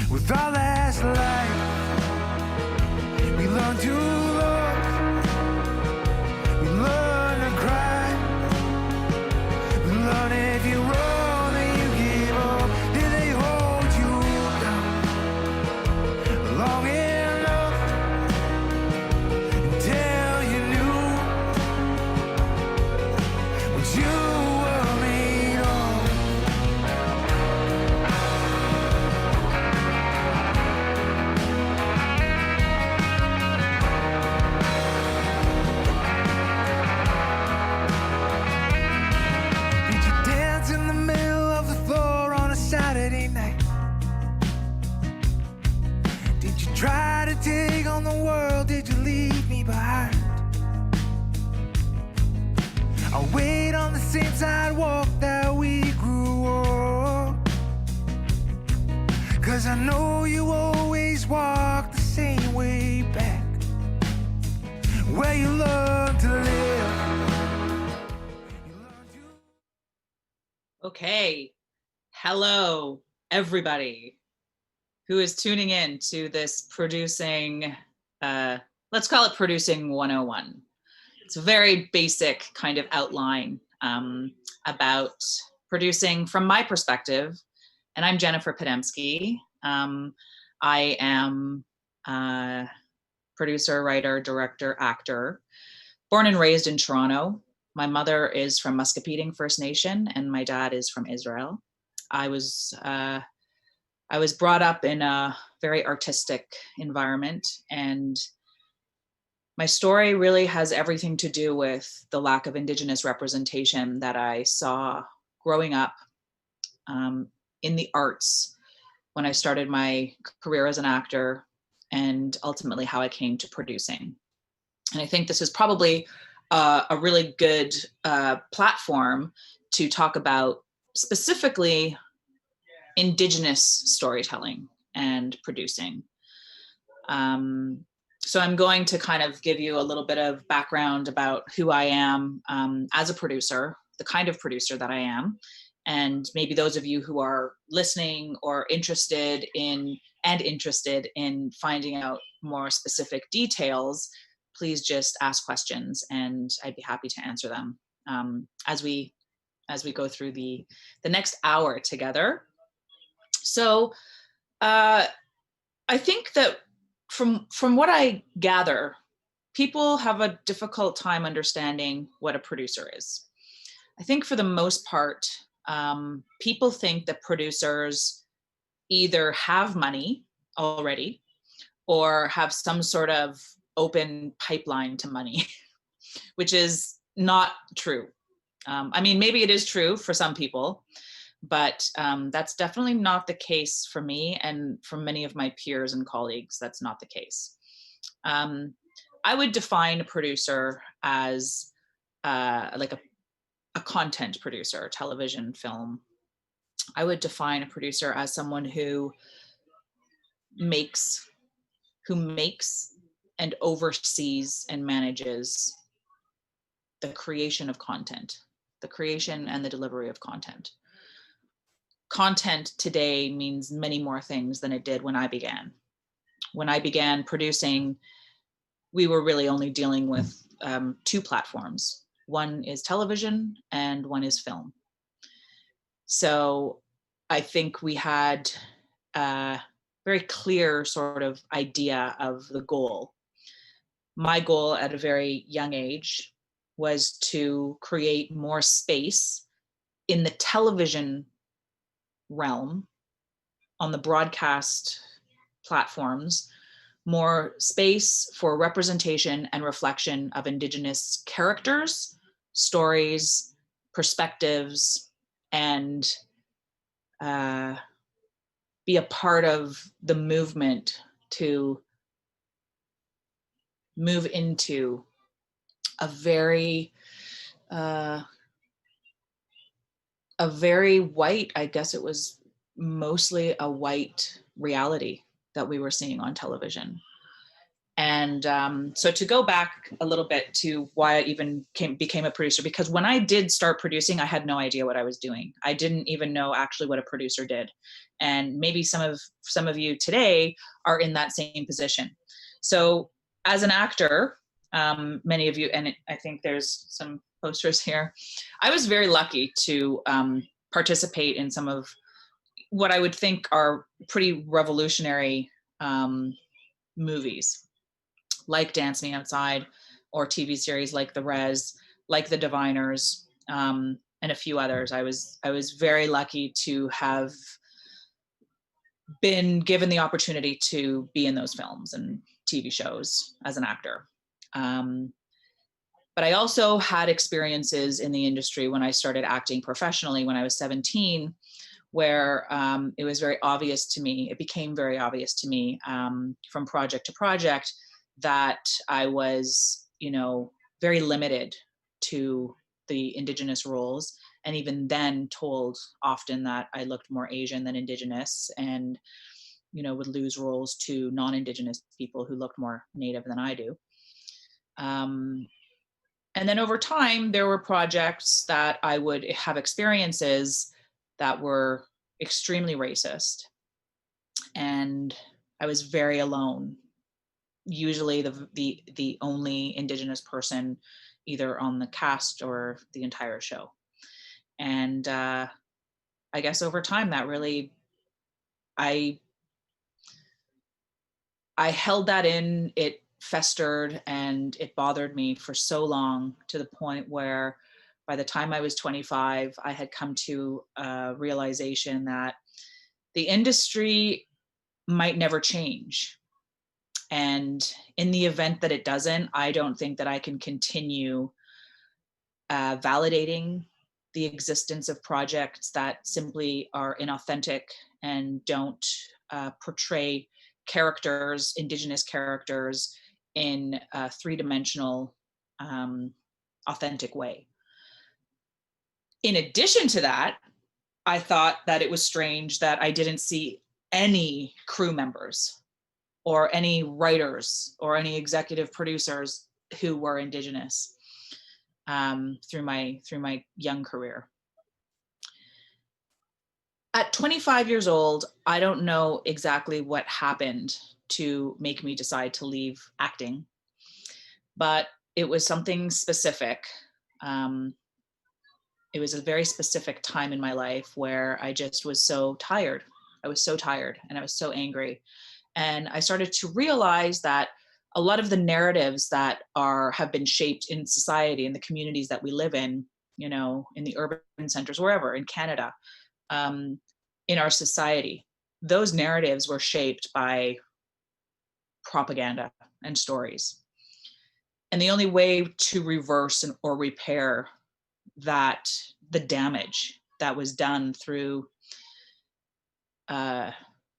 with our last life. We learn to love, we learn to cry, we learn if you roll and you give up, then they hold you down long enough until you knew what you were made of. Did you dance in the middle of the floor on a Saturday night? Did you try to take on the world? Did you leave me behind? I wait on the same sidewalk that we grew up, 'cause I know you always walk the same way back, where you learn to live. You learn to Okay. Hello, everybody who is tuning in to this producing, let's call it Producing 101. It's a very basic kind of outline about producing from my perspective. And I'm Jennifer Podemski. I am a producer, writer, director, actor, born and raised in Toronto. My mother is from Muscopheating First Nation, and my dad is from Israel. I was brought up in a very artistic environment, and my story really has everything to do with the lack of Indigenous representation that I saw growing up in the arts when I started my career as an actor, and ultimately how I came to producing. And I think this is probably a really good platform to talk about specifically Indigenous storytelling and producing. So I'm going to kind of give you a little bit of background about who I am as a producer, the kind of producer that I am, and maybe those of you who are listening or interested in finding out more specific details, please just ask questions and I'd be happy to answer them as we go through the next hour together. So I think that from what I gather, people have a difficult time understanding what a producer is. I think for the most part, people think that producers either have money already or have some sort of open pipeline to money, which is not true. I mean, maybe it is true for some people, but that's definitely not the case for me, and for many of my peers and colleagues, that's not the case. I would define a producer as like a content producer, television, film. I would define a producer as someone who makes and oversees and manages the creation of content, the creation and the delivery of content. Content today means many more things than it did when I began. When I began producing, we were really only dealing with two platforms. One is television and one is film. So I think we had a very clear sort of idea of the goal. My goal at a very young age was to create more space in the television realm on the broadcast platforms, more space for representation and reflection of Indigenous characters, stories, perspectives, and be a part of the movement to move into a very white, I guess it was mostly a white reality that we were seeing on television. And so to go back a little bit to why I even became a producer, because when I did start producing, I had no idea what I was doing. I didn't even know actually what a producer did. And maybe some of you today are in that same position. So as an actor, many of you, and I think there's some posters here, I was very lucky to participate in some of what I would think are pretty revolutionary movies, like Dance Me Outside, or TV series like The Res, like The Diviners, and a few others. I was very lucky to have been given the opportunity to be in those films and TV shows as an actor. But I also had experiences in the industry when I started acting professionally when I was 17, where it was very obvious to me, it became very obvious to me from project to project that I was, very limited to the Indigenous roles. And even then told often that I looked more Asian than Indigenous, and, would lose roles to non-Indigenous people who looked more Native than I do. And then over time, there were projects that I would have experiences that were extremely racist. And I was very alone, usually the only Indigenous person either on the cast or the entire show. And I guess over time that really, I held that in, it festered and it bothered me for so long, to the point where by the time I was 25, I had come to a realization that the industry might never change. And in the event that it doesn't, I don't think that I can continue validating the existence of projects that simply are inauthentic and don't portray characters, Indigenous characters, in a three-dimensional, authentic way. In addition to that, I thought that it was strange that I didn't see any crew members or any writers or any executive producers who were Indigenous through my young career. At 25 years old, I don't know exactly what happened to make me decide to leave acting, but it was something specific. It was a very specific time in my life where I just was so tired. I was so tired and I was so angry. And I started to realize that a lot of the narratives that have been shaped in society, in the communities that we live in, in the urban centers, wherever in Canada, in our society, those narratives were shaped by propaganda and stories. And the only way to reverse or repair that, the damage that was done through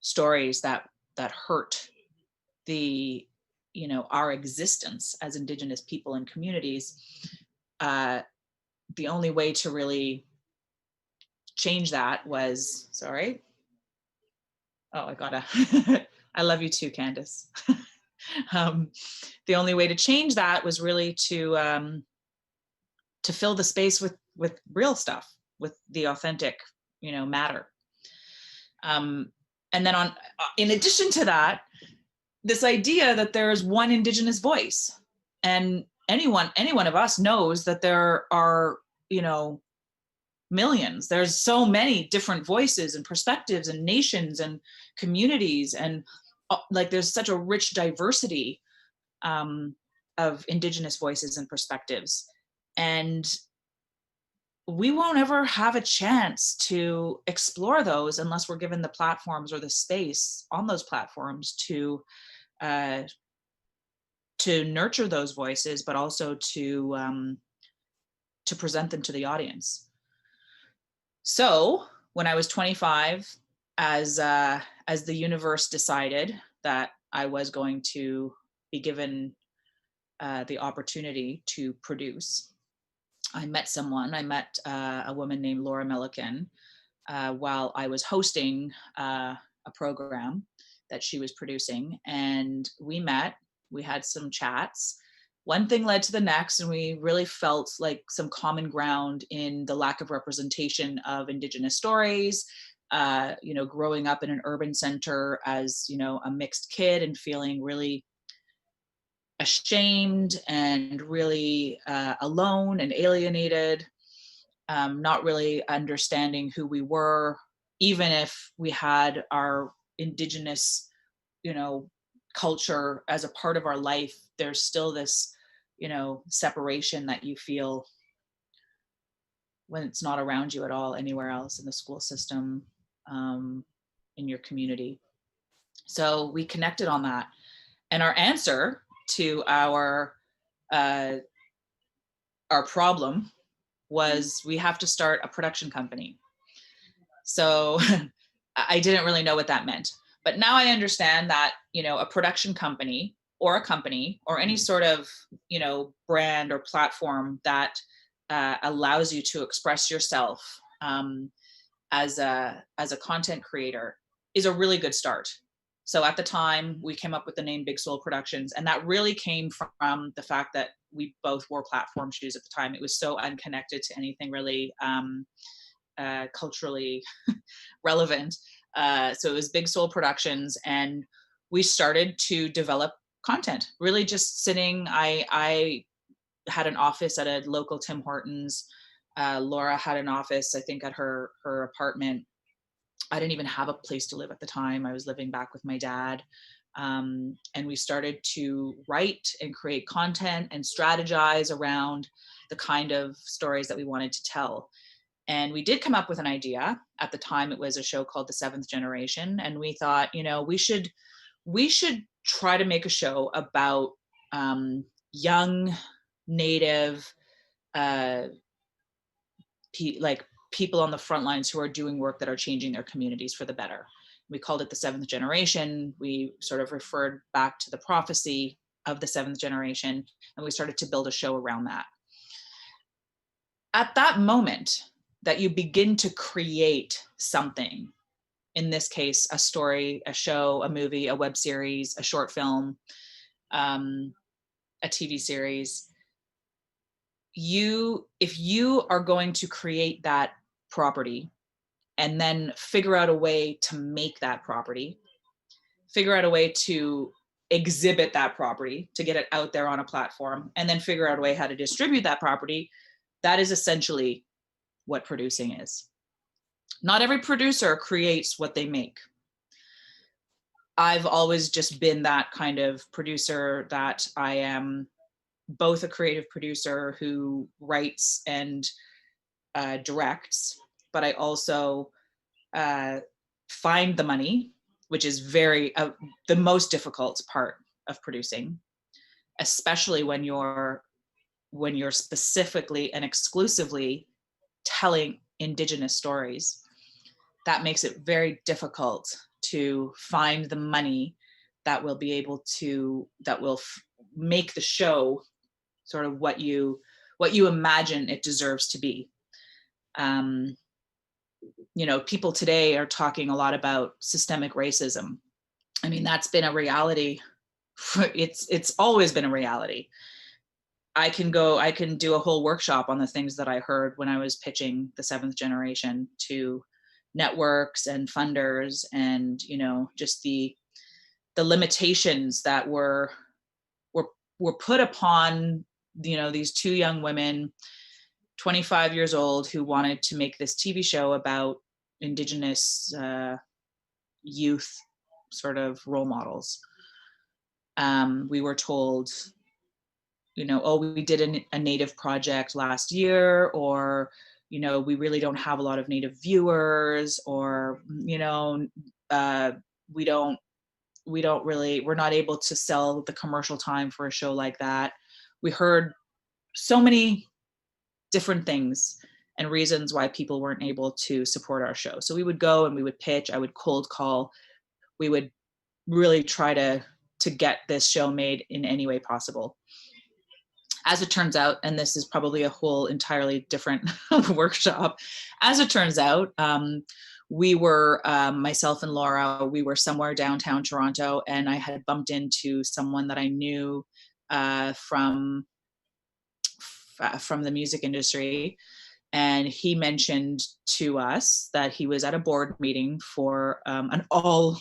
stories that hurt the, our existence as Indigenous people and communities, the only way to really change that was, sorry. Oh, I gotta, I love you too, Candace. The only way to change that was really to fill the space with real stuff, with the authentic, matter. And then in addition to that, this idea that there's one Indigenous voice, and any one of us knows that there are, millions. There's so many different voices and perspectives and nations and communities, and there's such a rich diversity of Indigenous voices and perspectives. And we won't ever have a chance to explore those unless we're given the platforms or the space on those platforms to nurture those voices, but also to present them to the audience. So when I was 25, as the universe decided that I was going to be given the opportunity to produce, I met a woman named Laura Milliken while I was hosting a program that she was producing. And we met We had some chats. One thing led to the next, and we really felt like some common ground in the lack of representation of Indigenous stories. Growing up in an urban center as, a mixed kid and feeling really ashamed and really alone and alienated, not really understanding who we were, even if we had our Indigenous, culture as a part of our life. There's still this, separation that you feel when it's not around you at all anywhere else in the school system, in your community. So we connected on that, and our answer to uh, our problem was we have to start a production company. So I didn't really know what that meant, but now I understand that, a production company or a company or any sort of, brand or platform that allows you to express yourself, as a content creator is a really good start. So at the time we came up with the name Big Soul Productions, and that really came from the fact that we both wore platform shoes at the time. It was so unconnected to anything really culturally relevant. So it was Big Soul Productions, and we started to develop content. Really, just sitting. I had an office at a local Tim Hortons. Laura had an office, I think, at her apartment. I didn't even have a place to live at the time. I was living back with my dad. And we started to write and create content and strategize around the kind of stories that we wanted to tell. And we did come up with an idea. At the time, it was a show called The Seventh Generation. And we thought, we should try to make a show about young Native, people on the front lines who are doing work that are changing their communities for the better. We called it The Seventh Generation. We sort of referred back to the prophecy of the seventh generation, and we started to build a show around that. At that moment that you begin to create something, in this case, a story, a show, a movie, a web series, a short film, a TV series, if you are going to create that property and then figure out a way to make that property, figure out a way to exhibit that property, to get it out there on a platform, and then figure out a way how to distribute that property, that is essentially what producing is. Not every producer creates what they make. I've always just been that kind of producer, that I am both a creative producer who writes and directs, but I also find the money, which is the most difficult part of producing, especially when you're specifically and exclusively telling Indigenous stories. That makes it very difficult to find the money that will be able to, make the show sort of what you imagine it deserves to be. People today are talking a lot about systemic racism. I mean, that's been a reality. It's always been a reality. I can do a whole workshop on the things that I heard when I was pitching The Seventh Generation to networks and funders, and just the limitations that were put upon these two young women, 25 years old, who wanted to make this TV show about Indigenous youth sort of role models. We were told, we did a Native project last year, or, we really don't have a lot of Native viewers, or, we're not able to sell the commercial time for a show like that. We heard so many different things and reasons why people weren't able to support our show. So we would go and we would pitch, I would cold call, we would really try to get this show made in any way possible. As it turns out, and this is probably a whole entirely different workshop, as it turns out, we were, myself and Laura, we were somewhere downtown Toronto, and I had bumped into someone that I knew from the music industry, and he mentioned to us that he was at a board meeting for an all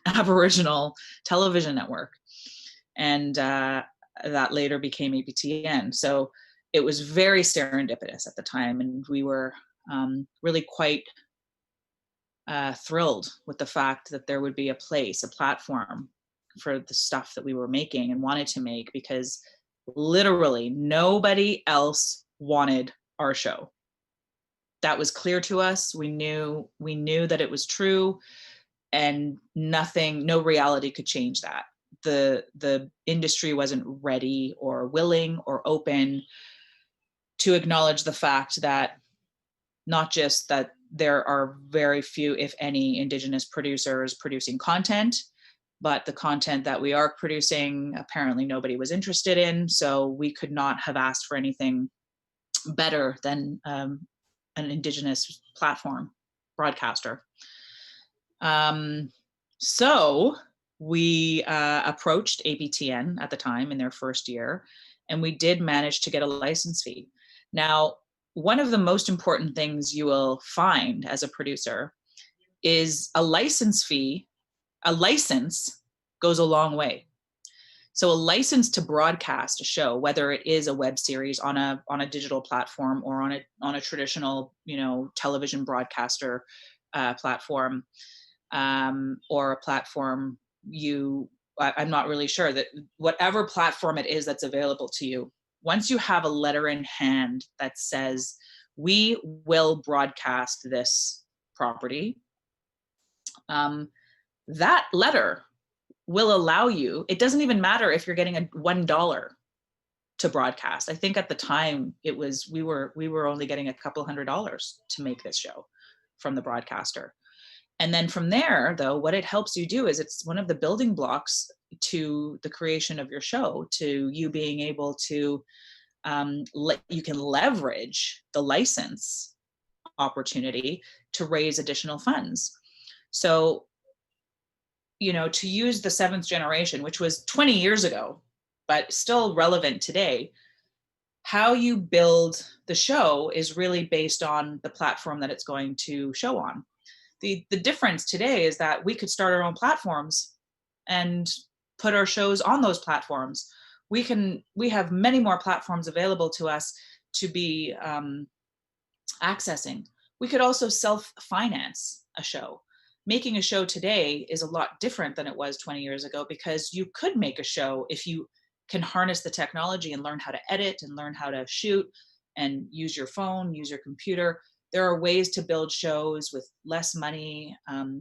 Aboriginal television network, and that later became APTN. So it was very serendipitous at the time, and we were really quite thrilled with the fact that there would be a place, a platform for the stuff that we were making and wanted to make, because literally nobody else wanted our show. That was clear to us. We knew that it was true, and no reality could change that. The industry wasn't ready or willing or open to acknowledge the fact that not just that there are very few, if any, Indigenous producers producing content, but the content that we are producing, apparently nobody was interested in. So we could not have asked for anything better than an Indigenous platform broadcaster. So we approached APTN at the time in their first year, and we did manage to get a license fee. Now, one of the most important things you will find as a producer is a license fee. A license goes a long way. So a license to broadcast a show, whether it is a web series on a digital platform or on a traditional, television broadcaster platform, or a platform I'm not really sure, that whatever platform it is that's available to you, once you have a letter in hand that says, we will broadcast this property, that letter will allow you, it doesn't even matter if you're getting a $1 to broadcast. I think at the time it was, we were only getting a couple $100 to make this show from the broadcaster. And then from there, though, what it helps you do is it's one of the building blocks to the creation of your show, to you being able to, you can leverage the license opportunity to raise additional funds. So, to use the seventh generation, which was 20 years ago, but still relevant today, how you build the show is really based on the platform that it's going to show on. The difference today is that we could start our own platforms and put our shows on those platforms. We have many more platforms available to us to be accessing. We could also self-finance a show. Making a show today is a lot different than it was 20 years ago, because you could make a show if you can harness the technology and learn how to edit and learn how to shoot and use your phone, use your computer. There are ways to build shows with less money,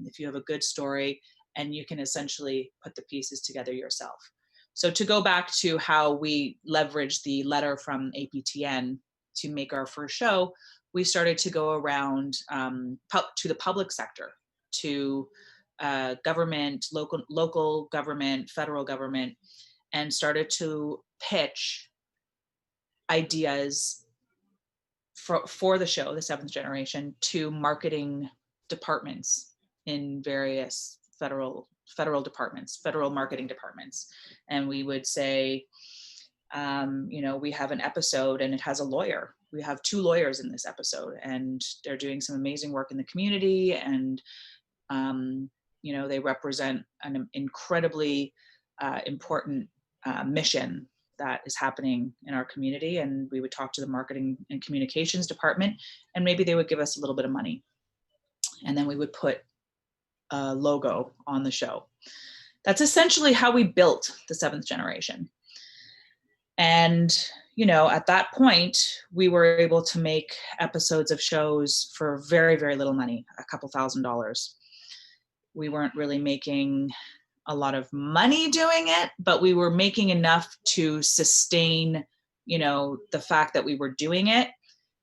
if you have a good story, and you can essentially put the pieces together yourself. So to go back to how we leveraged the letter from APTN to make our first show, we started to go around to the public sector, to government, local government, federal government, and started to pitch ideas for the show, the seventh generation, to marketing departments in various federal departments, federal marketing departments. And we would say, we have an episode and it has a lawyer. We have 2 lawyers in this episode, and they're doing some amazing work in the community. And, they represent an incredibly important mission that is happening in our community. And we would talk to the marketing and communications department, and maybe they would give us a little bit of money. And then we would put a logo on the show. That's essentially how we built the seventh generation. And, at that point, we were able to make episodes of shows for very, very little money, a couple $1,000s. We weren't really making a lot of money doing it, but we were making enough to sustain, the fact that we were doing it,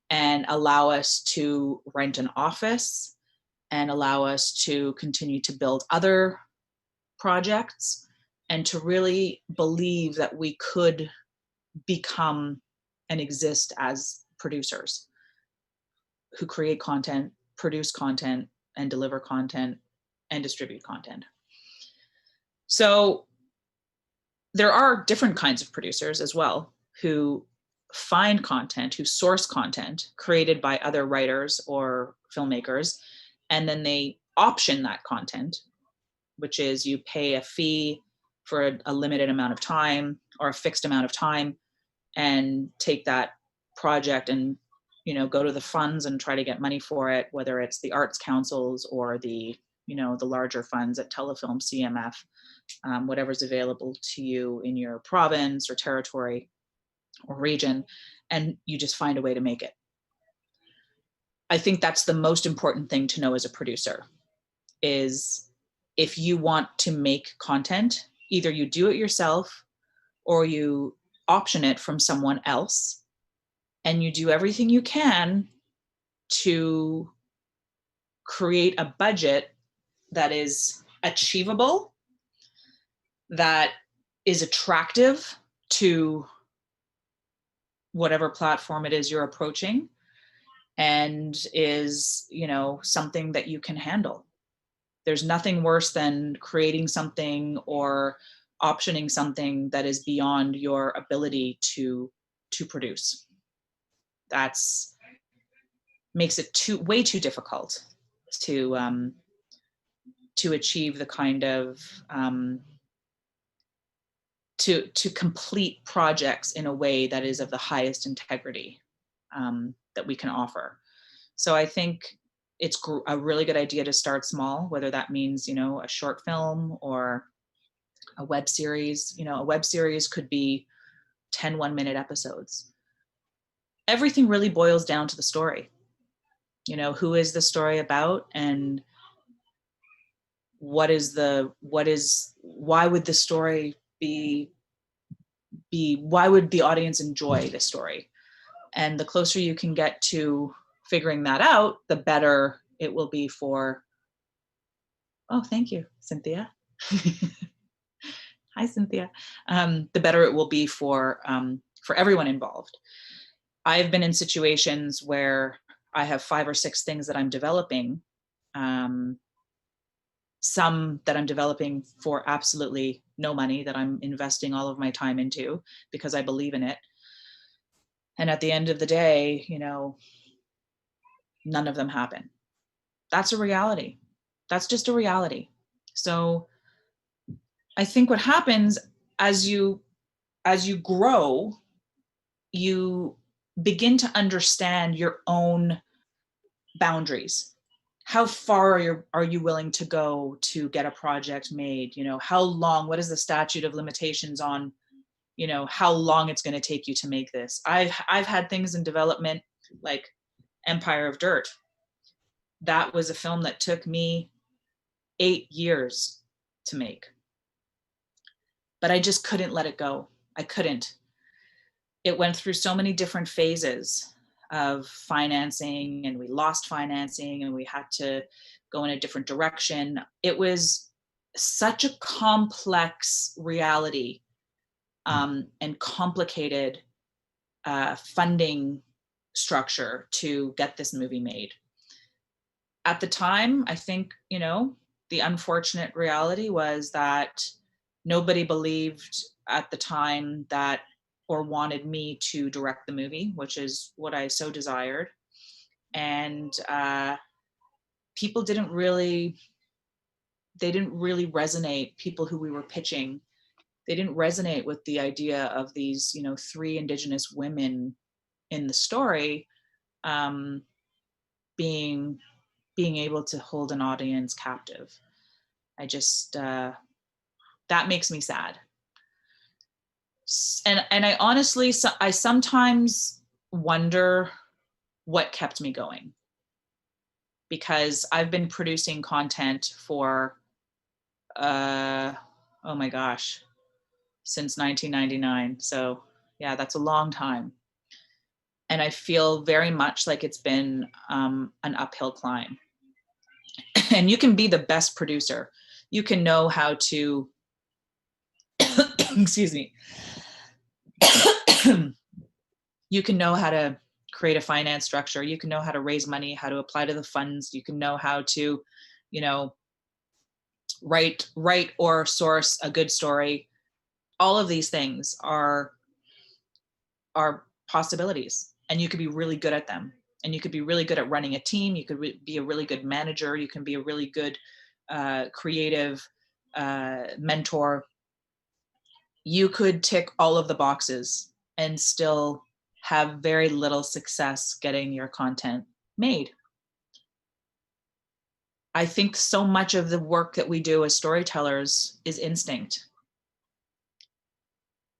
and allow us to rent an office and allow us to continue to build other projects, and to really believe that we could become and exist as producers who create content, produce content, and deliver content and distribute content. So there are different kinds of producers as well who find content, who source content created by other writers or filmmakers, and then they option that content, which is you pay a fee for a limited amount of time or a fixed amount of time, and take that project and, you know, go to the funds and try to get money for it, whether it's the arts councils or the, you know, the larger funds at Telefilm, CMF, whatever's available to you in your province or territory or region, and you just find a way to make it. I think that's the most important thing to know as a producer, is if you want to make content, either you do it yourself or you option it from someone else, and you do everything you can to create a budget that is achievable, that is attractive to whatever platform it is you're approaching, and is, you know, something that you can handle. There's nothing worse than creating something or optioning something that is beyond your ability to produce. That's makes it way too difficult to achieve the kind of to complete projects in a way that is of the highest integrity that we can offer. So I think it's a really good idea to start small, whether that means, you know, a short film or a web series. You know, a web series could be 10 1-minute episodes. Everything really boils down to the story. You know, who is the story about, and why would the story be why would the audience enjoy the story? And the closer you can get to figuring that out, the better it will be for, oh, thank you, Cynthia. Hi, Cynthia. The better it will be for everyone involved. I've been in situations where I have 5 or 6 things that I'm developing, some that I'm developing for absolutely no money, that I'm investing all of my time into because I believe in it. And at the end of the day, you know, none of them happen. That's a reality. That's just a reality. So I think what happens as you grow, you begin to understand your own boundaries. How far are you willing to go to get a project made? You know, how long, what is the statute of limitations on, you know, how long it's going to take you to make this? I've had things in development like Empire of Dirt. That was a film that took me 8 years to make. But I just couldn't let it go. I couldn't. It went through so many different phases of financing, and we lost financing, and we had to go in a different direction. It was such a complex reality and complicated funding structure to get this movie made. At the time, I think, you know, the unfortunate reality was that nobody believed at the time that, or wanted me to direct the movie, which is what I so desired. And people didn't really resonate, people who we were pitching, they didn't resonate with the idea of these, you know, 3 Indigenous women in the story being able to hold an audience captive. I just, that makes me sad. And I honestly, I sometimes wonder what kept me going, because I've been producing content for, oh my gosh, since 1999. So yeah, that's a long time. And I feel very much like it's been an uphill climb. And you can be the best producer. You can know how to, excuse me, you can know how to create a finance structure. You can know how to raise money, how to apply to the funds. You can know how to, you know, write or source a good story. All of these things are possibilities, and you could be really good at them. And you could be really good at running a team. You could be a really good manager. You can be a really good creative mentor. You could tick all of the boxes and still have very little success getting your content made. I think so much of the work that we do as storytellers is instinct.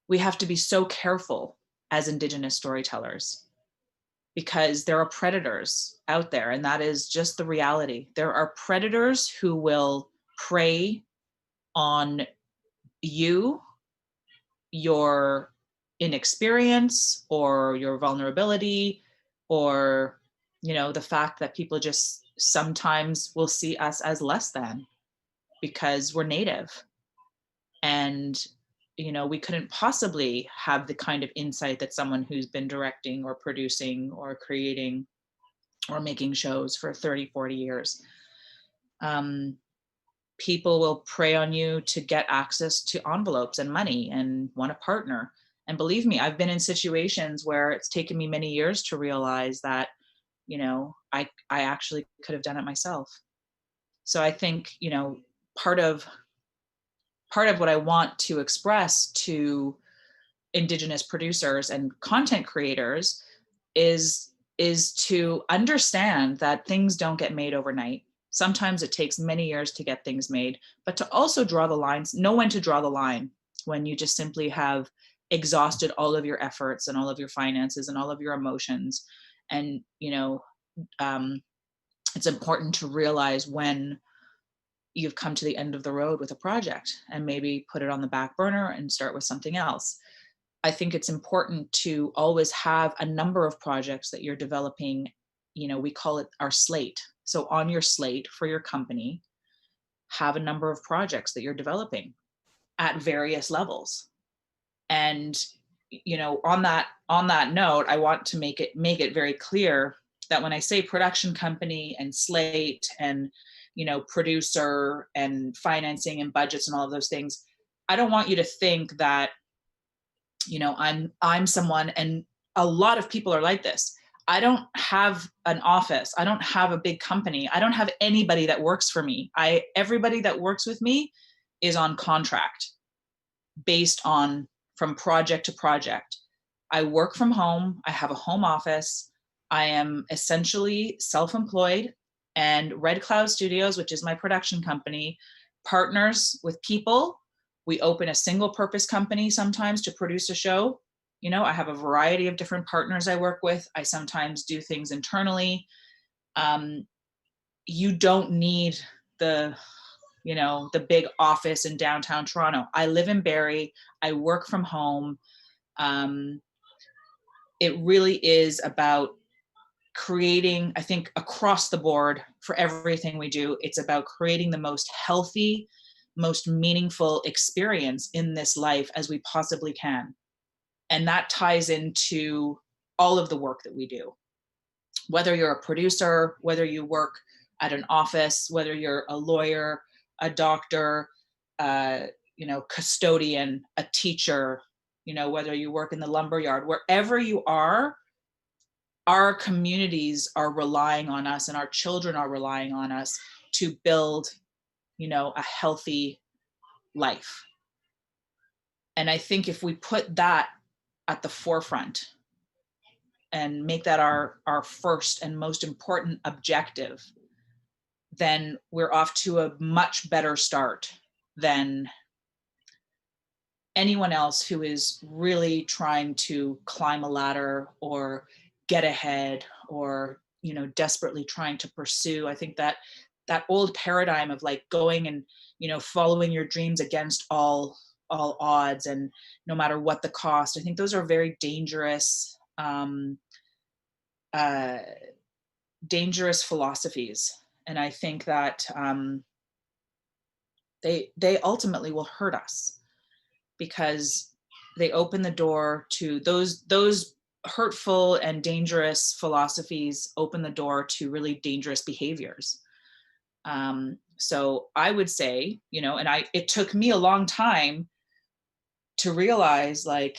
We have to be so careful as Indigenous storytellers because there are predators out there, and that is just the reality. There are predators who will prey on you, your inexperience, or your vulnerability, or, you know, the fact that people just sometimes will see us as less than because we're native. And, you know, we couldn't possibly have the kind of insight that someone who's been directing or producing or creating or making shows for 30, 40 years. Um, People will prey on you to get access to envelopes and money and want a partner. And believe me, I've been in situations where it's taken me many years to realize that, you know, I actually could have done it myself. So I think, you know, part of what I want to express to Indigenous producers and content creators is to understand that things don't get made overnight. Sometimes it takes many years to get things made, but to also draw the lines, know when to draw the line, when you just simply have exhausted all of your efforts and all of your finances and all of your emotions. And, you know, it's important to realize when you've come to the end of the road with a project and maybe put it on the back burner and start with something else. I think it's important to always have a number of projects that you're developing. You know, we call it our slate. So on your slate for your company, have a number of projects that you're developing at various levels. And, you know, on that note, I want to make it very clear that when I say production company and slate and, you know, producer and financing and budgets and all of those things, I don't want you to think that, you know, I'm someone, and a lot of people are like this. I don't have an office. I don't have a big company. I don't have anybody that works for me. Everybody that works with me is on contract based on from project to project. I work from home. I have a home office. I am essentially self-employed, and Red Cloud Studios, which is my production company, partners with people. We open a single purpose company sometimes to produce a show. You know, I have a variety of different partners I work with. I sometimes do things internally. You don't need the, you know, the big office in downtown Toronto. I live in Barrie. I work from home. It really is about creating, I think, across the board for everything we do, it's about creating the most healthy, most meaningful experience in this life as we possibly can. And that ties into all of the work that we do. Whether you're a producer, whether you work at an office, whether you're a lawyer, a doctor, you know, custodian, a teacher, you know, whether you work in the lumber yard, wherever you are, our communities are relying on us and our children are relying on us to build, you know, a healthy life. And I think if we put that at the forefront and make that our first and most important objective, then we're off to a much better start than anyone else who is really trying to climb a ladder or get ahead or, you know, desperately trying to pursue. I think that old paradigm of like going and, you know, following your dreams against all odds and no matter what the cost, I think those are very dangerous dangerous philosophies. And I think that they ultimately will hurt us because they open the door to those hurtful and dangerous philosophies open the door to really dangerous behaviors. So I would say, and it took me a long time to realize, like,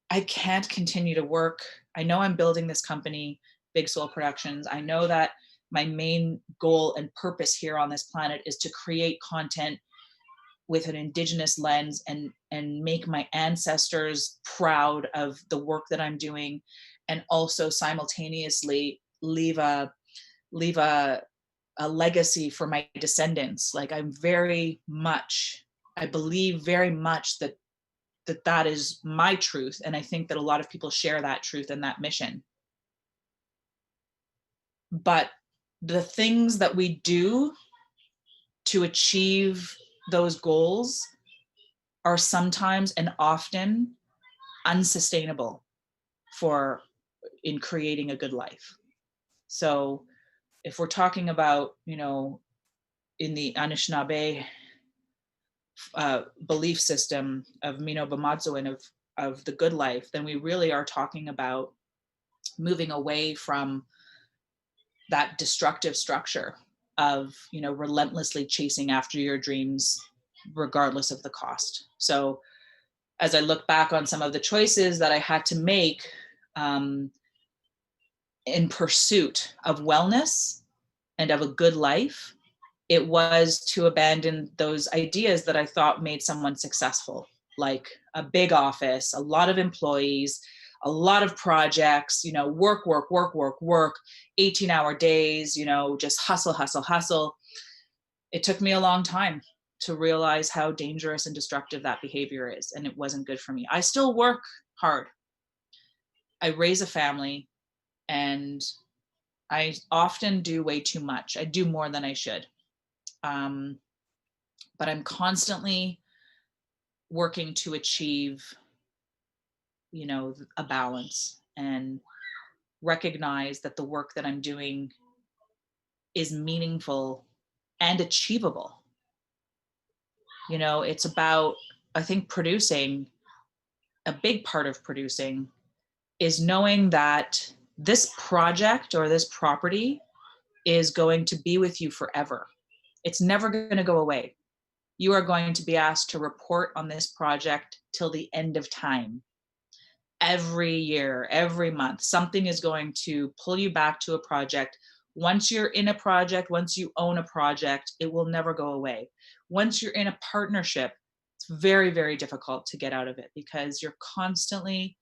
I can't continue to work. I know I'm building this company, Big Soul Productions. I know that my main goal and purpose here on this planet is to create content with an Indigenous lens and make my ancestors proud of the work that I'm doing, and also simultaneously leave a legacy for my descendants. Like, I believe very much that is my truth, and I think that a lot of people share that truth and that mission. But the things that we do to achieve those goals are sometimes and often unsustainable for in creating a good life. So if we're talking about, in the Anishinaabe belief system of Mino Bamatsu and of the good life, then we really are talking about moving away from that destructive structure of, relentlessly chasing after your dreams regardless of the cost. So as I look back on some of the choices that I had to make in pursuit of wellness and of a good life, it was to abandon those ideas that I thought made someone successful, like a big office, a lot of employees, a lot of projects, work, work, work, work, work, 18-hour days, just hustle, hustle, hustle. It took me a long time to realize how dangerous and destructive that behavior is, and it wasn't good for me. I still work hard. I raise a family, and I often do way too much. I do more than I should. But I'm constantly working to achieve, a balance, and recognize that the work that I'm doing is meaningful and achievable. It's about, I think, a big part of producing is knowing that this project or this property is going to be with you forever. It's never going to go away. You are going to be asked to report on this project till the end of time. Every year, every month, something is going to pull you back to a project. Once you're in a project, once you own a project, it will never go away. Once you're in a partnership, it's very, very difficult to get out of it, because you're constantly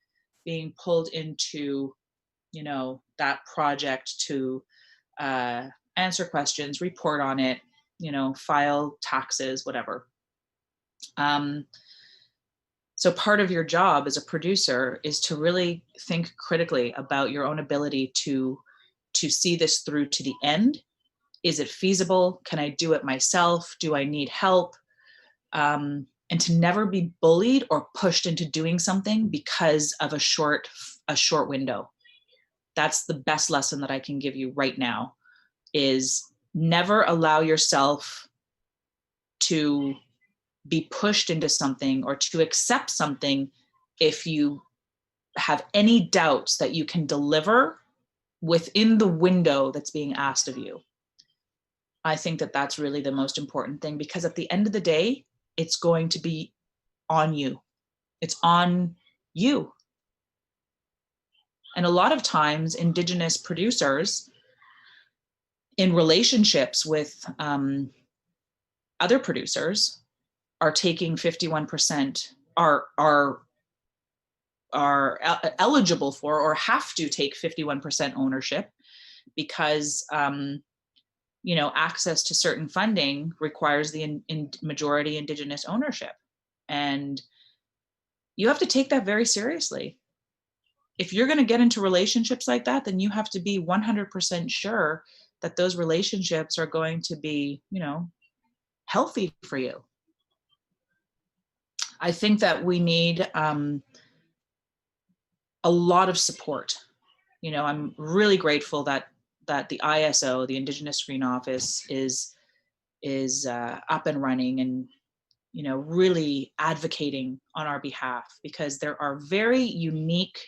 being pulled into, that project to answer questions, report on it, file taxes, whatever. So part of your job as a producer is to really think critically about your own ability to see this through to the end. Is it feasible? Can I do it myself? Do I need help? And to never be bullied or pushed into doing something because of a short window. That's the best lesson that I can give you right now, is never allow yourself to be pushed into something or to accept something if you have any doubts that you can deliver within the window that's being asked of you. I think that that's really the most important thing, because at the end of the day, it's going to be on you. It's on you. And a lot of times, Indigenous producers in relationships with other producers are taking 51%, are eligible for or have to take 51% ownership, because access to certain funding requires the majority Indigenous ownership, and you have to take that very seriously. If you're going to get into relationships like that, then you have to be 100% sure that those relationships are going to be, healthy for you. I think that we need a lot of support. I'm really grateful that the ISO, the Indigenous Screen Office, is up and running and really advocating on our behalf, because there are very unique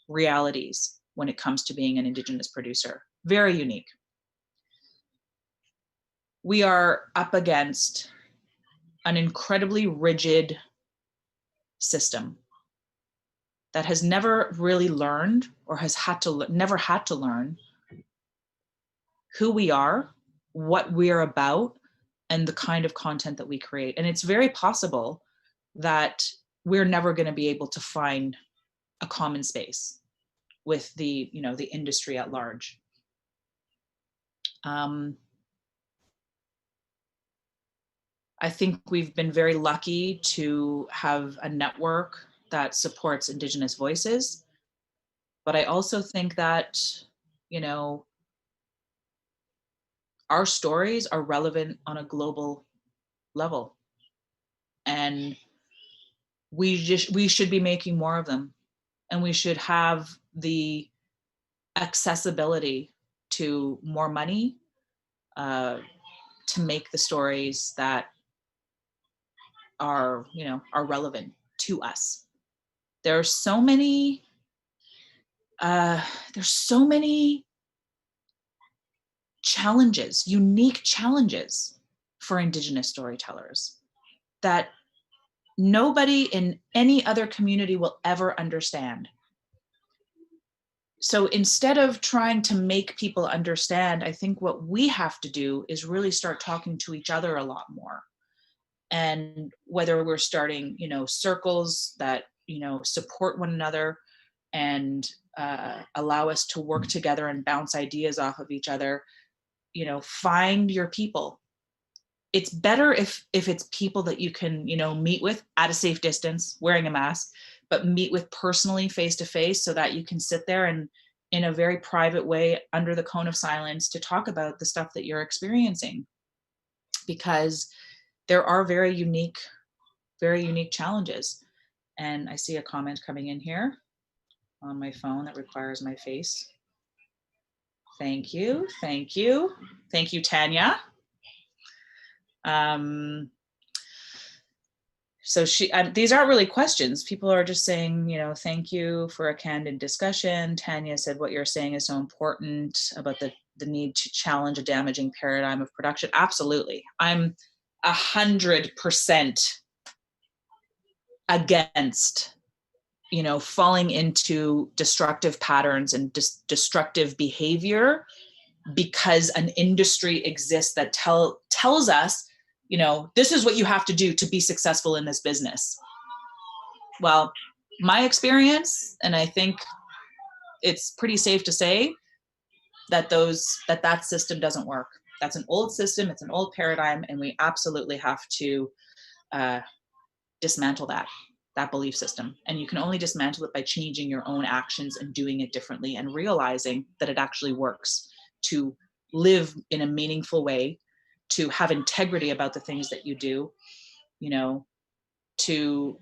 realities when it comes to being an Indigenous producer. Very unique. We are up against an incredibly rigid system that has never really learned, or has never had to learn, who we are, what we're about, and the kind of content that we create. And it's very possible that we're never going to be able to find a common space with the industry at large. I think we've been very lucky to have a network that supports Indigenous voices, but I also think that, our stories are relevant on a global level, and we should be making more of them, and we should have the accessibility to more money to make the stories that are relevant to us. There's so many challenges, unique challenges for Indigenous storytellers that nobody in any other community will ever understand. So instead of trying to make people understand, I think what we have to do is really start talking to each other a lot more. And whether we're starting, circles that, support one another and allow us to work together and bounce ideas off of each other, find your people. It's better if it's people that you can, meet with at a safe distance, wearing a mask, but meet with personally face to face, so that you can sit there and in a very private way under the cone of silence to talk about the stuff that you're experiencing. Because there are very unique challenges. And I see a comment coming in here on my phone that requires my face. Thank you. Thank you. Thank you, Tanya. So these aren't really questions. People are just saying, thank you for a candid discussion. Tanya said, what you're saying is so important about the need to challenge a damaging paradigm of production. Absolutely. I'm 100% against, falling into destructive patterns and destructive behavior because an industry exists that tells us, this is what you have to do to be successful in this business. Well, my experience, and I think it's pretty safe to say that that system doesn't work. That's an old system, it's an old paradigm, and we absolutely have to dismantle that belief system. And you can only dismantle it by changing your own actions and doing it differently and realizing that it actually works to live in a meaningful way, to have integrity about the things that you do, to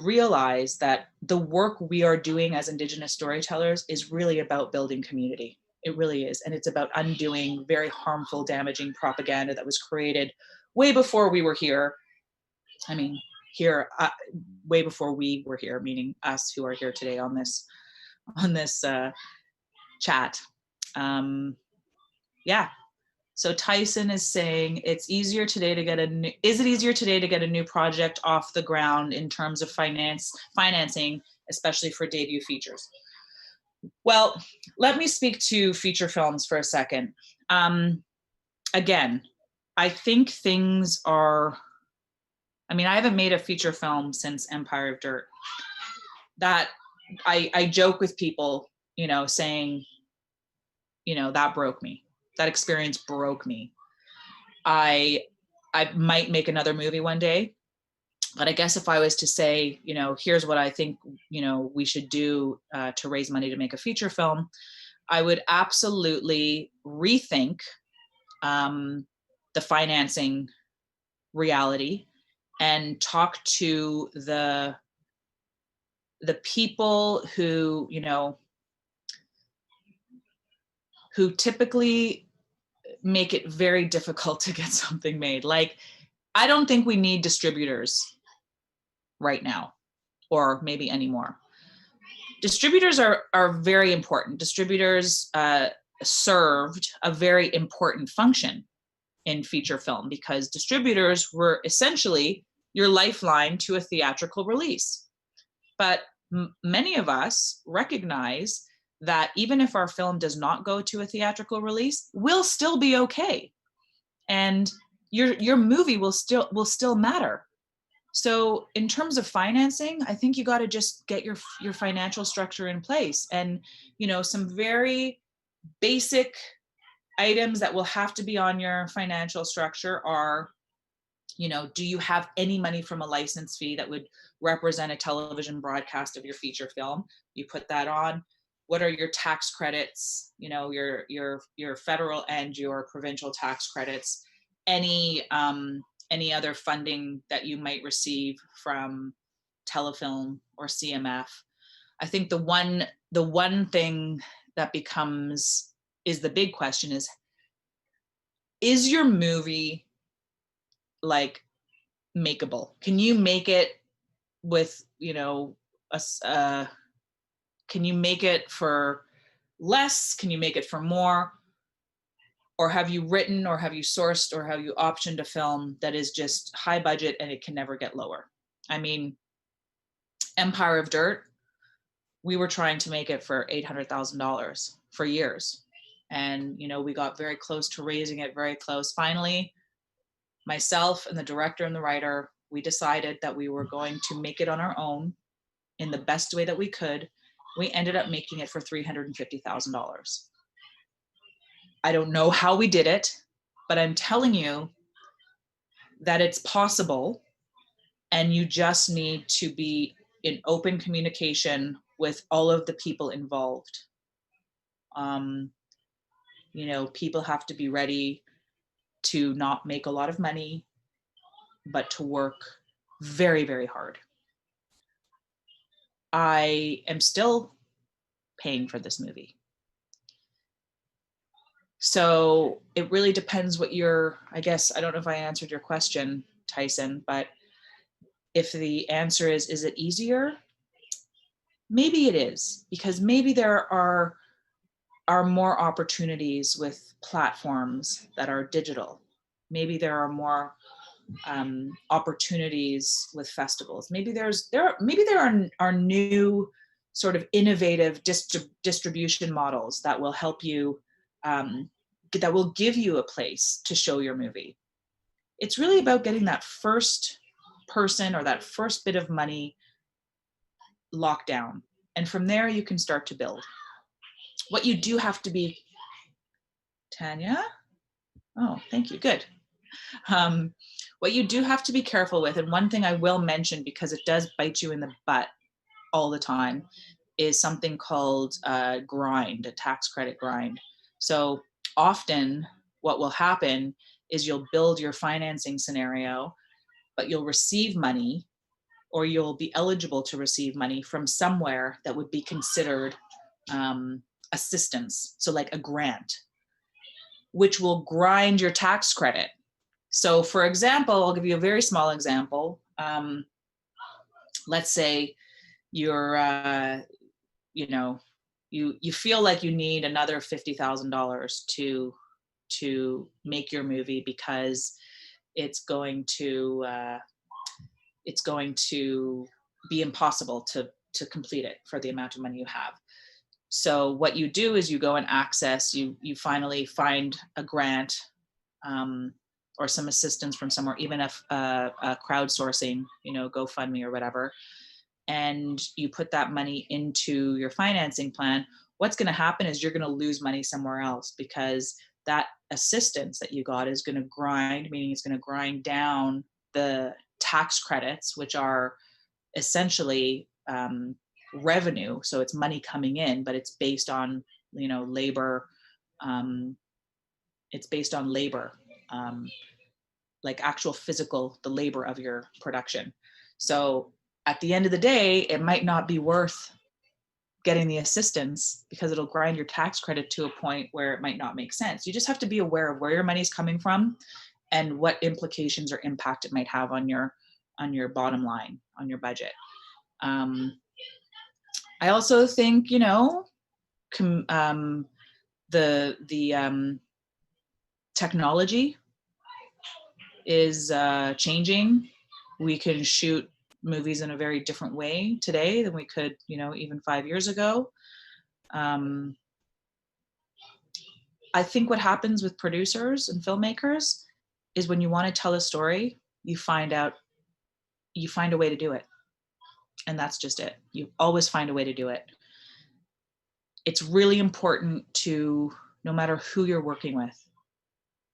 realize that the work we are doing as Indigenous storytellers is really about building community. It really is. And it's about undoing very harmful, damaging propaganda that was created way before we were here. I mean, here, way before we were here, meaning us who are here today on this chat. Yeah. So Tyson is saying, is it easier today to get a new project off the ground in terms of financing, especially for debut features? Well, let me speak to feature films for a second. Again, I think things are, I haven't made a feature film since Empire of Dirt. That I joke with people, saying, that broke me. That experience broke me. I might make another movie one day, but I guess if I was to say, here's what I think, we should do to raise money to make a feature film, I would absolutely rethink the financing reality and talk to the people who, who typically make it very difficult to get something made. Like, I don't think we need distributors right now, or maybe anymore. distributors are very important. Distributors served a very important function in feature film because distributors were essentially your lifeline to a theatrical release. But many of us recognize that even if our film does not go to a theatrical release, we'll still be okay, and your movie will still matter. So in terms of financing, I think you got to just get your financial structure in place, and some very basic items that will have to be on your financial structure are, do you have any money from a license fee that would represent a television broadcast of your feature film? You put that on. What are your tax credits? Your federal and your provincial tax credits. Any other funding that you might receive from Telefilm or CMF. I think the one thing that is the big question is your movie like makeable? Can you make it with, can you make it for less? Can you make it for more? Or have you written or have you sourced or have you optioned a film that is just high budget and it can never get lower? I mean, Empire of Dirt, we were trying to make it for $800,000 for years. And, we got very close to raising it, very close. Finally, myself and the director and the writer, we decided that we were going to make it on our own in the best way that we could. We ended up making it for $350,000. I don't know how we did it, but I'm telling you that it's possible, and you just need to be in open communication with all of the people involved. People have to be ready to not make a lot of money, but to work very, very hard. I am still paying for this movie. So it really depends what I guess, I don't know if I answered your question, Tyson, but if the answer is it easier? Maybe it is, because maybe there are more opportunities with platforms that are digital. Maybe there are more opportunities with festivals. Maybe there are new sort of innovative distribution models that will help you, that will give you a place to show your movie. It's really about getting that first person or that first bit of money locked down. And from there, you can start to build. What you do have to be, Tanya? Oh, thank you. Good. What you do have to be careful with, and one thing I will mention because it does bite you in the butt all the time, is something called grind, a tax credit grind. So often what will happen is you'll build your financing scenario, but you'll receive money, or you'll be eligible to receive money from somewhere that would be considered assistance. So like a grant, which will grind your tax credit. So for example, I'll give you a very small example. Let's say you're, you feel like you need another $50,000 to make your movie because it's going to be impossible to complete it for the amount of money you have. So what you do is you go and access, you finally find a grant or some assistance from somewhere, even if a crowdsourcing, GoFundMe or whatever, and you put that money into your financing plan. What's going to happen is you're going to lose money somewhere else, because that assistance that you got is going to grind, meaning it's going to grind down the tax credits, which are essentially revenue. So it's money coming in, but it's based on, labor. It's based on labor, like actual physical, the labor of your production. So at the end of the day, it might not be worth getting the assistance because it'll grind your tax credit to a point where it might not make sense. You just have to be aware of where your money's coming from and what implications or impact it might have on your bottom line, on your budget. I also think, you know, the technology is changing. We can shoot movies in a very different way today than we could, you know, even 5 years ago. Um, I think what happens with producers and filmmakers is when you want to tell a story, you find a way to do it. And that's just it. You always find a way to do it. It's really important to, no matter who you're working with,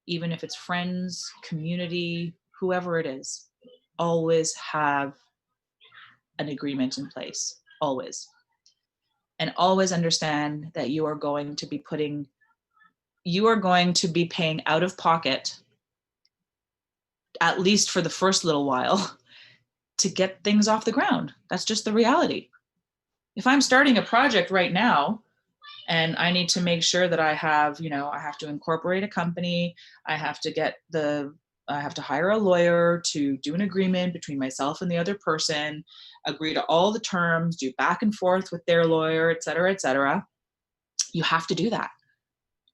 even if it's friends, community, whoever it is, always have an agreement in place. Always. And always understand that you are going to be paying out of pocket, at least for the first little while, to get things off the ground. That's just the reality. If I'm starting a project right now and I need to make sure that I have, you know, I have to incorporate a company, I have to hire a lawyer to do an agreement between myself and the other person, agree to all the terms, do back and forth with their lawyer, et cetera, et cetera. You have to do that.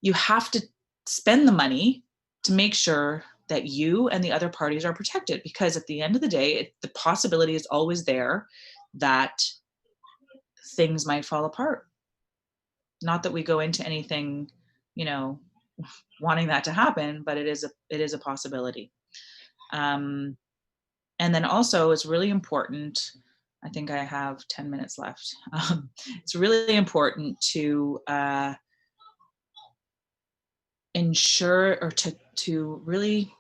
You have to spend the money to make sure that you and the other parties are protected, because at the end of the day, the possibility is always there that things might fall apart. Not that we go into anything, you know, wanting that to happen, but it is a possibility. And then also, it's really important. I think I have 10 minutes left. It's really important to ensure, or to really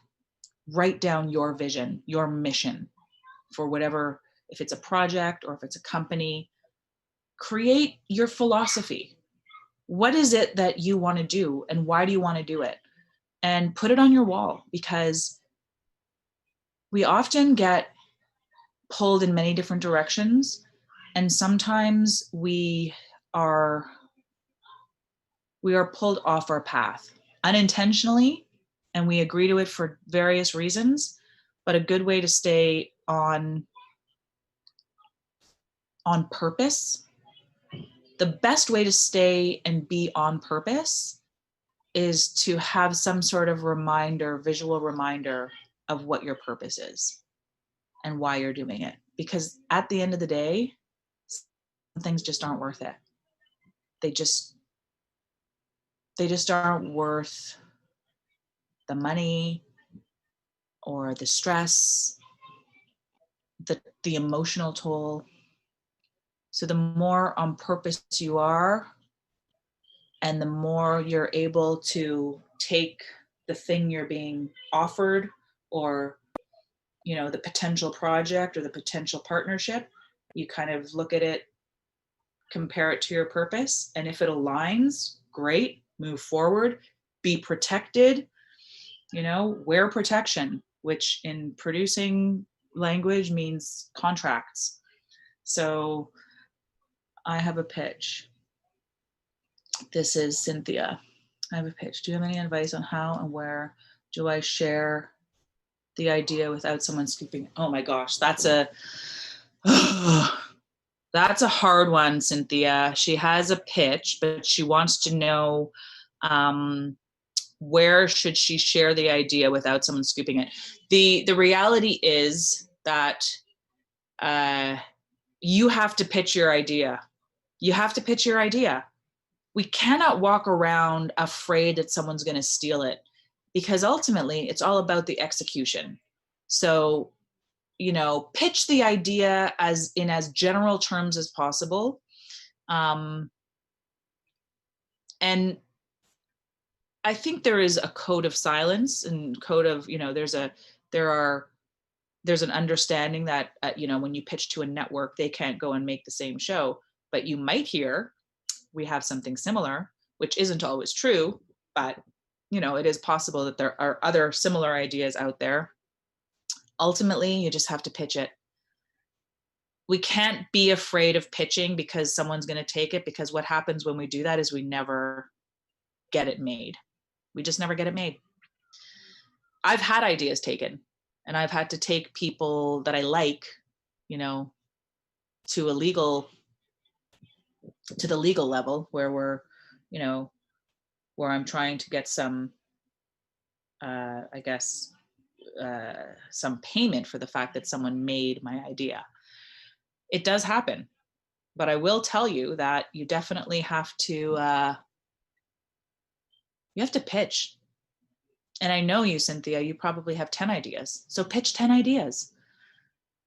write down your vision, your mission for whatever, if it's a project or if it's a company. Create your philosophy. What is it that you want to do, and why do you want to do it? And put it on your wall, because we often get pulled in many different directions, and sometimes we are pulled off our path unintentionally, and we agree to it for various reasons. But a good way to stay on purpose, the best way to stay and be on purpose, is to have some sort of reminder, visual reminder of what your purpose is and why you're doing it. Because at the end of the day, some things just aren't worth it. They just aren't worth the money or the stress, the emotional toll. So the more on purpose you are, and the more you're able to take the thing you're being offered, or, you know, the potential project or the potential partnership, you kind of look at it, compare it to your purpose, and if it aligns, great, move forward, be protected, you know, wear protection, which in producing language means contracts. So I have a pitch. This is Cynthia. I have a pitch. Do you have any advice on how and where do I share the idea without someone scooping? Oh my gosh, that's a hard one, Cynthia. She has a pitch, but she wants to know where should she share the idea without someone scooping it. The reality is that you have to pitch your idea. You have to pitch your idea. We cannot walk around afraid that someone's going to steal it, because ultimately it's all about the execution. So, you know, pitch the idea as general terms as possible. And I think there is a code of silence and code of, you know, there's an understanding that, you know, when you pitch to a network, they can't go and make the same show, but you might hear, we have something similar, which isn't always true, but, you know, it is possible that there are other similar ideas out there. Ultimately, you just have to pitch it. We can't be afraid of pitching because someone's going to take it, because what happens when we do that is we never get it made. We just never get it made. I've had ideas taken, and I've had to take people that I like, you know, to a legal to the legal level where we're, you know, where I'm trying to get some, I guess, some payment for the fact that someone made my idea. It does happen, but I will tell you that you definitely have to, you have to pitch. And I know you, Cynthia, you probably have 10 ideas. So pitch 10 ideas.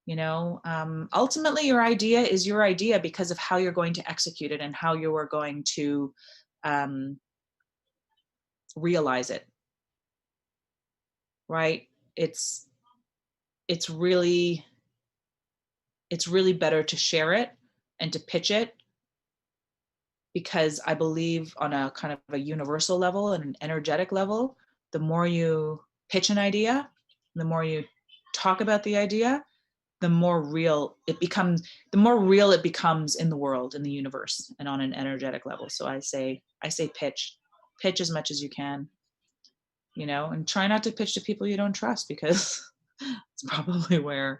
Ultimately, your idea is your idea because of how you're going to execute it and how you are going to um, realize it. Right? It's it's really better to share it and to pitch it, because I believe on a kind of a universal level and an energetic level, the more you pitch an idea, the more you talk about the idea, the more real it becomes, in the world, in the universe, and on an energetic level. So I say pitch as much as you can, and try not to pitch to people you don't trust, because it's probably where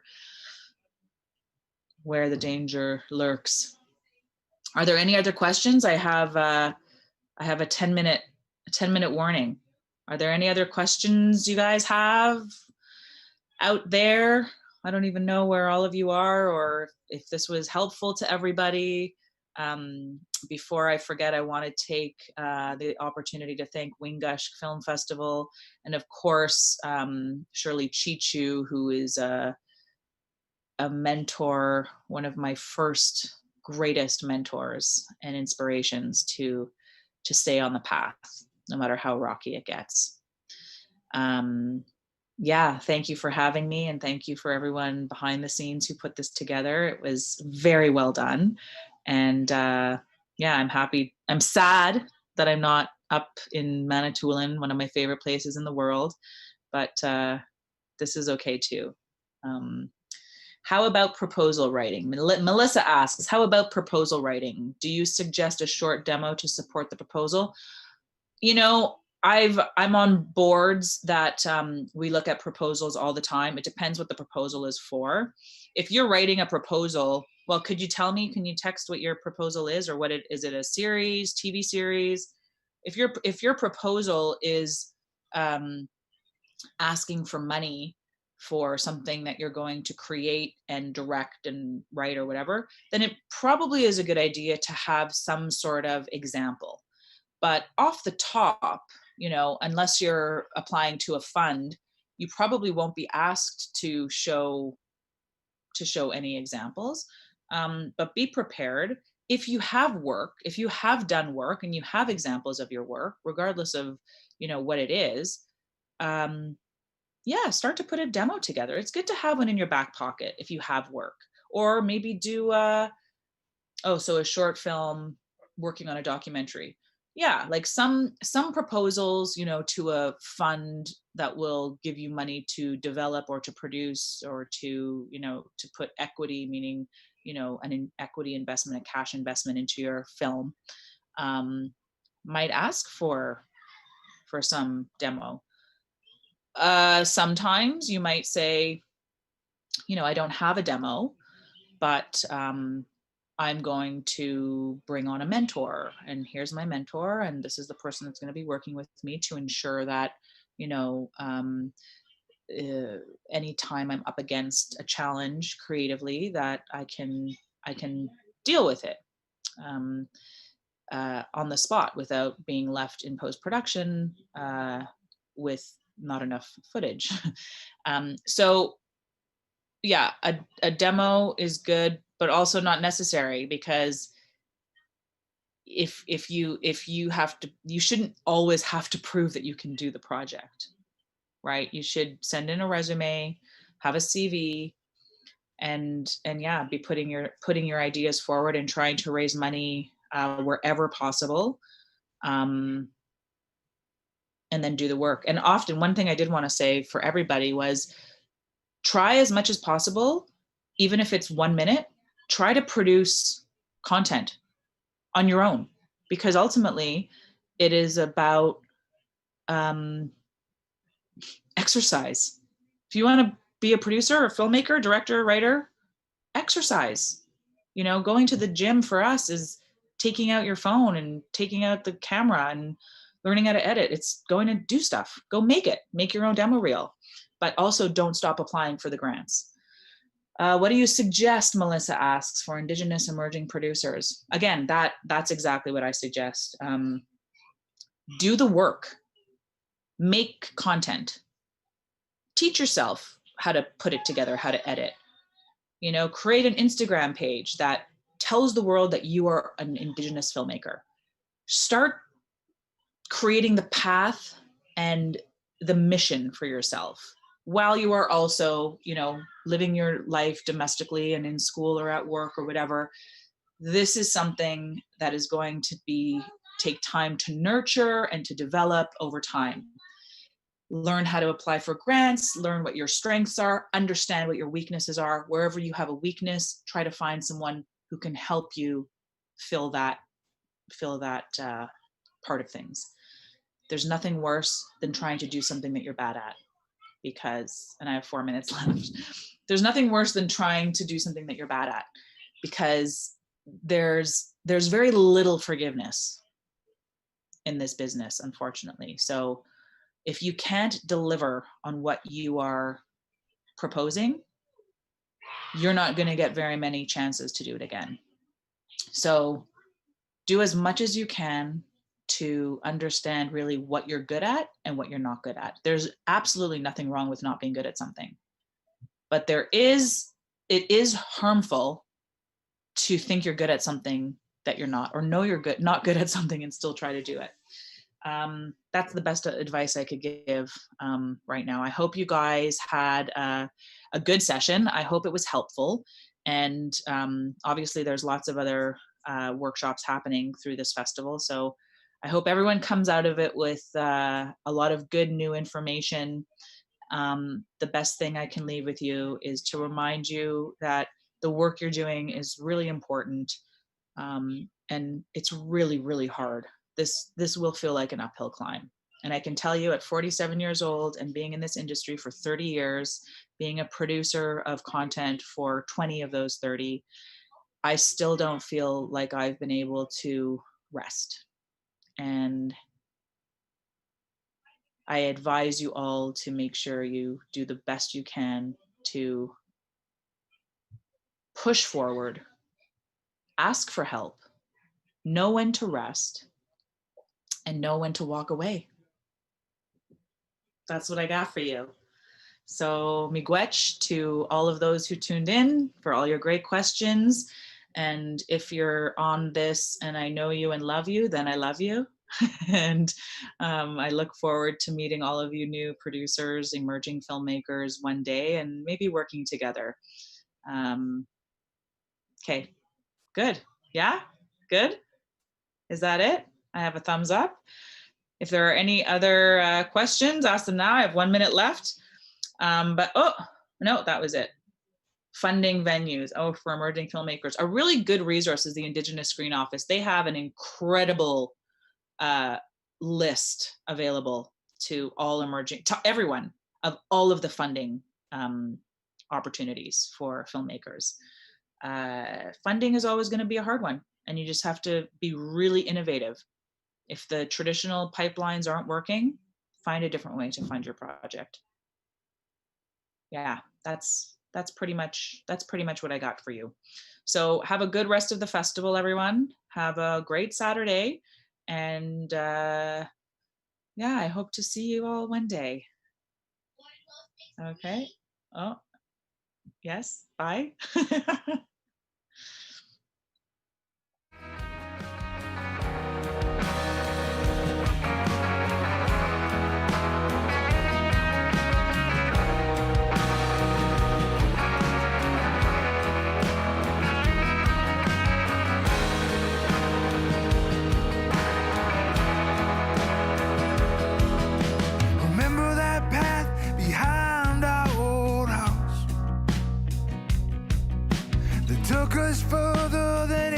the danger lurks. Are there any other questions? I have a 10-minute warning. Are there any other questions you guys have out there? I don't even know where all of you are, or if this was helpful to everybody. Before I forget, I want to take the opportunity to thank Wingush Film Festival, and of course, Shirley Chichu, who is a mentor, one of my first greatest mentors and inspirations to stay on the path, no matter how rocky it gets. Yeah, thank you for having me, and thank you for everyone behind the scenes who put this together. It was very well done. And yeah, I'm sad that I'm not up in Manitoulin, one of my favorite places in the world, but this is okay too. How about proposal writing? Melissa asks, how about proposal writing? Do you suggest a short demo to support the proposal? I'm on boards that we look at proposals all the time. It depends what the proposal is for. If you're writing a proposal, well, could you tell me, can you text what your proposal is, or is it a series, TV series? If your proposal is asking for money for something that you're going to create and direct and write or whatever, then it probably is a good idea to have some sort of example. But off the top, unless you're applying to a fund, you probably won't be asked to show any examples. But be prepared. If you have done work and you have examples of your work, regardless of what it is, yeah, start to put a demo together. It's good to have one in your back pocket if you have work, or maybe do a short film working on a documentary. Yeah, like some proposals, to a fund that will give you money to develop or to produce, or to, to put equity, meaning, an equity investment, a cash investment into your film, might ask for some demo. Sometimes you might say, I don't have a demo, but I'm going to bring on a mentor, and here's my mentor, and this is the person that's going to be working with me to ensure that, anytime I'm up against a challenge creatively, that I can deal with it on the spot without being left in post-production with not enough footage. So yeah, a demo is good, but also not necessary, because if you have to, you shouldn't always have to prove that you can do the project, right? You should send in a resume, have a CV, and yeah, be putting your ideas forward and trying to raise money wherever possible, and then do the work. And often, one thing I did want to say for everybody was, try as much as possible, even if it's 1 minute, try to produce content on your own, because ultimately it is about exercise. If you want to be a producer, a filmmaker, director, writer, exercise. Going to the gym for us is taking out your phone and taking out the camera and learning how to edit. It's going to do stuff. Go make it. Make your own demo reel. But also don't stop applying for the grants. What do you suggest, Melissa asks, for Indigenous emerging producers? Again, that's exactly what I suggest. Do the work. Make content. Teach yourself how to put it together, how to edit. You know, create an Instagram page that tells the world that you are an Indigenous filmmaker. Start creating the path and the mission for yourself while you are also, you know, living your life domestically and in school or at work or whatever. This is something that is going to take time to nurture and to develop over time. Learn how to apply for grants, learn what your strengths are, understand what your weaknesses are. Wherever you have a weakness, try to find someone who can help you fill that part of things. There's nothing worse than trying to do something that you're bad at, and I have 4 minutes left. There's nothing worse than trying to do something that you're bad at, because there's very little forgiveness in this business, unfortunately. So if you can't deliver on what you are proposing, you're not going to get very many chances to do it again. So do as much as you can to understand really what you're good at and what you're not good at. There's absolutely nothing wrong with not being good at something, but it is harmful to think you're good at something that you're not, or know you're not good at something and still try to do it. That's the best advice I could give right now. I hope you guys had a good session. I hope it was helpful. And obviously there's lots of other workshops happening through this festival. So I hope everyone comes out of it with a lot of good new information. The best thing I can leave with you is to remind you that the work you're doing is really important. And it's really, really hard. This will feel like an uphill climb. And I can tell you, at 47 years old and being in this industry for 30 years, being a producer of content for 20 of those 30, I still don't feel like I've been able to rest. And I advise you all to make sure you do the best you can to push forward, ask for help, know when to rest, and know when to walk away. That's what I got for you. So miigwech to all of those who tuned in, for all your great questions. And if you're on this and I know you and love you, then I love you. And I look forward to meeting all of you new producers, emerging filmmakers one day, and maybe working together. Okay, good. Yeah, good. Is that it? I have a thumbs up. If there are any other questions, ask them now. I have 1 minute left. But oh, no, that was it. Funding venues, for emerging filmmakers. A really good resource is the Indigenous Screen Office. They have an incredible list available to everyone, of all of the funding opportunities for filmmakers. Funding is always going to be a hard one, and you just have to be really innovative. If the traditional pipelines aren't working, find a different way to fund your project. Yeah, that's pretty much what I got for you. So have a good rest of the festival, everyone. Have a great Saturday, and yeah, I hope to see you all one day. Okay. Oh, yes. Bye. Remember that path behind our old house that took us further than